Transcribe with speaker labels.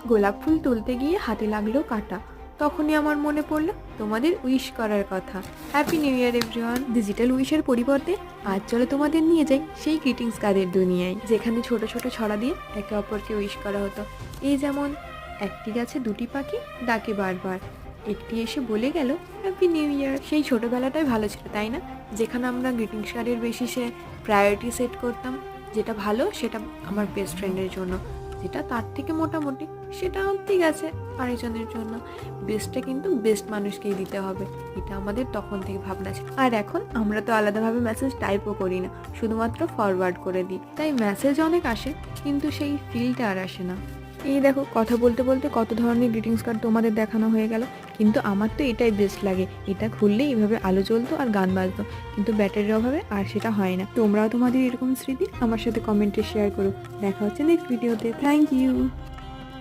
Speaker 1: গোলাপ ফুল তুলতে গিয়ে হাতে লাগলো কাঁটা। তখনই আমার মনে পড়লো তোমাদের উইশ করার কথা। Happy new year everyone. Digital উইশের পরিবর্তে আজ চলো তোমাদের নিয়ে যাই সেই গ্রিটিংস কার্ডের দুনিয়ায়, যেখানে ছোট ছোট ছড়া দিয়ে একে অপরকে উইশ করা হতো। এই যেমন, একটি গাছে দুটি পাখি ডাকে বারবার, একটি এসে বলে গেল হ্যাপি নিউ ইয়ার। সেই ছোটবেলাটাই ভালো ছিল, তাই না? যেখানে আমরা গ্রিটিংস কার্ডের বেসিসে প্রায়োরিটি সেট করতাম। যেটা ভালো সেটা আমার বেস্ট ফ্রেন্ডের জন্য, যেটা তার থেকে মোটামুটি সেটা ঠিক আছে আরেকজনের জন্য, বেস্টটা কিন্তু বেস্ট মানুষকেই দিতে হবে। এটা আমাদের তখন থেকে ভাবনা ছিল। আর এখন আমরা তো আলাদাভাবে মেসেজ টাইপও করি না, শুধুমাত্র ফরওয়ার্ড করে দিই। তাই মেসেজ অনেক আসে কিন্তু সেই ফিলটা আর আসে না। এই দেখো, কথা বলতে বলতে কত ধরনের গ্রিটিংস কার্ড তোমাদের দেখানো হয়ে গেল, কিন্তু আমার তো এটাই বেস্ট লাগে। এটা খুললেই এইভাবে আলো জ্বলতো আর গান বাজতো, কিন্তু ব্যাটারির অভাবে আর সেটা হয় না। তোমরাও তোমাদের এরকম স্মৃতি আমার সাথে কমেন্টে শেয়ার করো। দেখা হচ্ছে নেক্সট ভিডিওতে। Thank you.